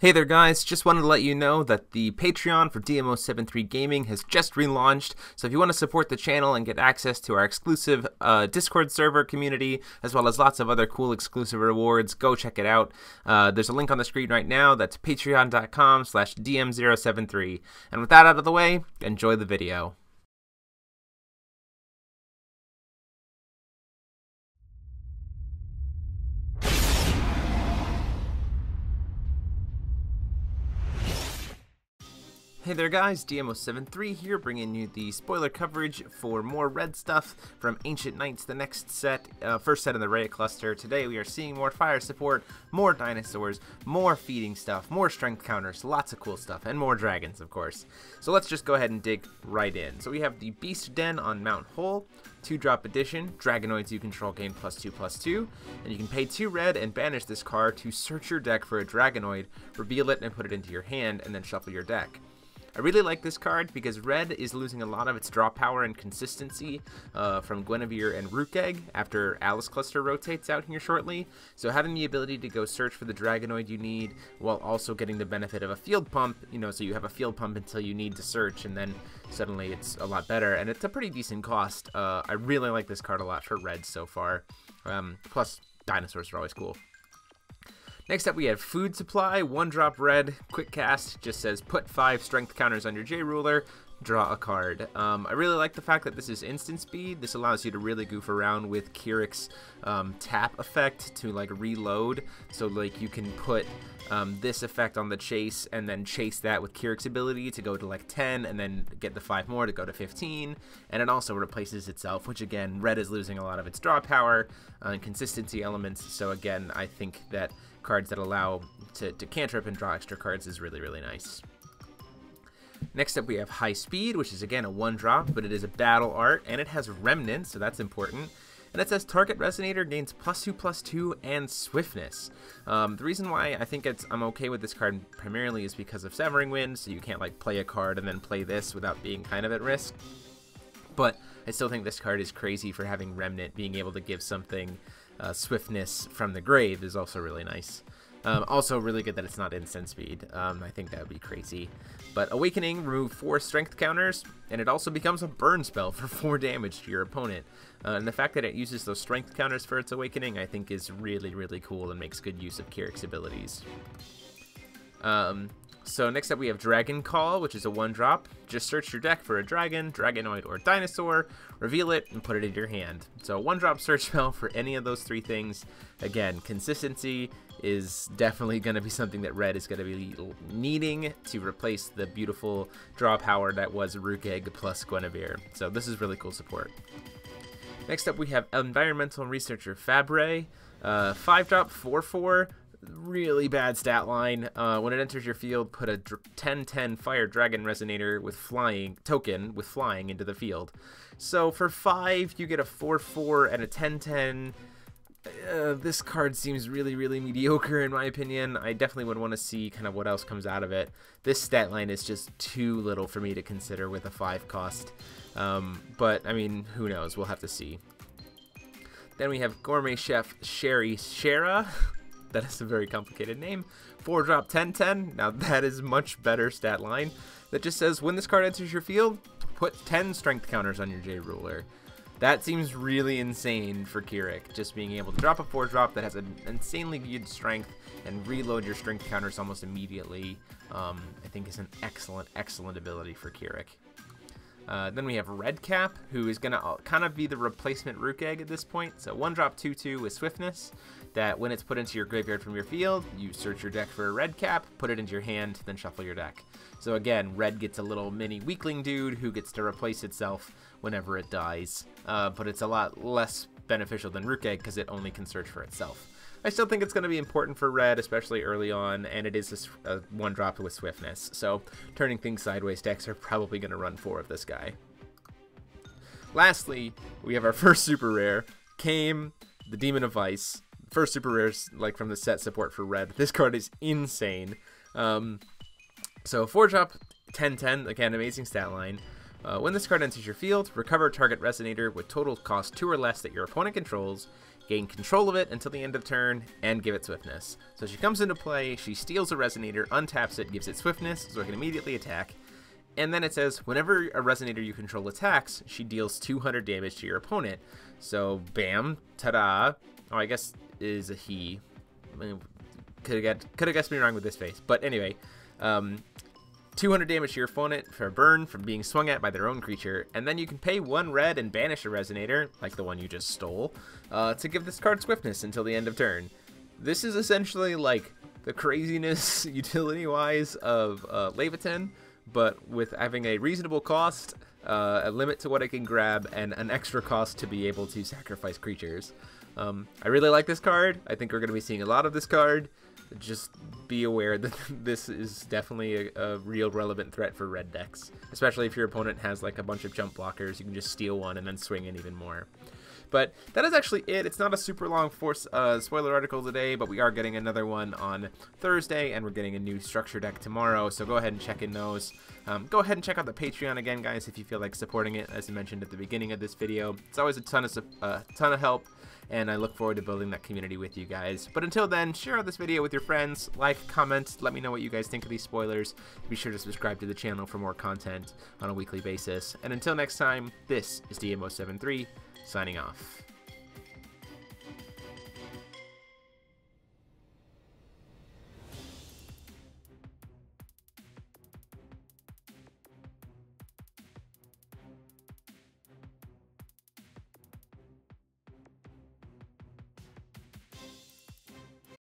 Hey there guys, just wanted to let you know that the Patreon for DMO73 Gaming has just relaunched, so if you want to support the channel and get access to our exclusive Discord server community, as well as lots of other cool exclusive rewards, go check it out. There's a link on the screen right now, that's patreon.com/DM073. And with that out of the way, enjoy the video. Hey there guys, DMO73 here, bringing you the spoiler coverage for more red stuff from Ancient Knights, the next set, first set in the Raya cluster. Today we are seeing more fire support, more dinosaurs, more feeding stuff, more strength counters, lots of cool stuff, and more dragons, of course. So let's just go ahead and dig right in. So we have the Beast Den on Mount Hole, 2-drop edition, Dragonoids you control gain +2/+2, and you can pay 2 red and banish this card to search your deck for a Dragonoid, reveal it and put it into your hand, and then shuffle your deck. I really like this card because red is losing a lot of its draw power and consistency from Guinevere and Rookegg after Alice Cluster rotates out here shortly. So having the ability to go search for the Dragonoid you need while also getting the benefit of a field pump, so you have a field pump until you need to search and then suddenly it's a lot better. And it's a pretty decent cost. I really like this card a lot for red so far. Plus, dinosaurs are always cool. Next up we have Food Supply, 1-drop red, quick cast, just says put 5 strength counters on your J-Ruler, draw a card. I really like the fact that this is instant speed. This allows you to really goof around with Kirik's tap effect to like reload. So like you can put this effect on the chase and then chase that with Kirik's ability to go to like 10 and then get the 5 more to go to 15. And it also replaces itself, which again, red is losing a lot of its draw power and consistency elements. So again, I think that cards that allow to cantrip and draw extra cards is really, really nice. Next up we have High Speed, which is again a 1-drop, but it is a battle art, and it has Remnant, so that's important. And it says target Resonator gains +2/+2 and Swiftness. The reason why I think I'm okay with this card primarily is because of Severing Wind, so you can't like play a card and then play this without being kind of at risk. But I still think this card is crazy for having Remnant. Being able to give something Swiftness from the grave is also really nice. Also really good that it's not instant speed. I think that would be crazy. But Awakening, remove 4 strength counters, and it also becomes a burn spell for 4 damage to your opponent. And the fact that it uses those strength counters for its Awakening I think is really, really cool and makes good use of Kirik's abilities. So next up we have Dragon Call, which is a 1-drop. Just search your deck for a dragon, Dragonoid, or dinosaur, reveal it, and put it in your hand. So a 1-drop search spell for any of those 3 things. Again, consistency is definitely going to be something that red is going to be needing to replace the beautiful draw power that was Rookegg plus Guinevere. So this is really cool support. Next up we have Environmental Researcher Fabre, 5-drop 4/4. Really bad stat line. When it enters your field, put a 10/10 Fire Dragon Resonator with flying into the field. So for 5, you get a 4/4 and a 10/10. This card seems really, really mediocre in my opinion. I definitely would want to see kind of what else comes out of it. This stat line is just too little for me to consider with a 5 cost. But I mean, who knows? We'll have to see. Then we have Gourmet Chef Sherry Shara. That is a very complicated name. 4-drop 10/10. Now that is much better stat line. That just says when this card enters your field, put 10 strength counters on your J-Ruler. That seems really insane for Kirik. Just being able to drop a 4-drop that has an insanely good strength and reload your strength counters almost immediately, I think is an excellent, excellent ability for Kirik. Then we have Redcap, who is going to kind of be the replacement Rookegg at this point. So 1-drop 2/2 with Swiftness, that when it's put into your graveyard from your field, you search your deck for a Redcap, put it into your hand, then shuffle your deck. So again, red gets a little mini weakling dude who gets to replace itself whenever it dies. But it's a lot less beneficial than Rookegg because it only can search for itself. I still think it's going to be important for red, especially early on, and it is a 1-drop with Swiftness. So turning things sideways decks are probably going to run 4 of this guy. Lastly, we have our first super rare, Kame, the Demon of Ice. First super rares like from the set support for red. This card is insane. So 4-drop 10/10, again, amazing stat line. When this card enters your field, recover target Resonator with total cost 2 or less that your opponent controls, gain control of it until the end of turn, and give it swiftness. So she comes into play, she steals a Resonator, untaps it, gives it swiftness, so it can immediately attack. And then it says, whenever a Resonator you control attacks, she deals 200 damage to your opponent. So, bam, ta-da. Oh, I guess is a he. Could have guessed me wrong with this face. But anyway, 200 damage to your opponent for a burn from being swung at by their own creature, and then you can pay 1 red and banish a Resonator, like the one you just stole, to give this card swiftness until the end of turn. This is essentially like the craziness utility-wise of Leviathan, but with having a reasonable cost, a limit to what it can grab, and an extra cost to be able to sacrifice creatures. I really like this card. I think we're going to be seeing a lot of this card. Just be aware that this is definitely a real relevant threat for red decks, especially if your opponent has like a bunch of jump blockers. You can just steal one and then swing in even more. But that is actually it. It's not a super long spoiler article today, but we are getting another one on Thursday, and we're getting a new structure deck tomorrow, so go ahead and check in those. Go ahead and check out the Patreon again, guys, if you feel like supporting it, as I mentioned at the beginning of this video. It's always a ton of help, and I look forward to building that community with you guys. But until then, share out this video with your friends, like, comment, let me know what you guys think of these spoilers. Be sure to subscribe to the channel for more content on a weekly basis. And until next time, this is DMO73, signing off.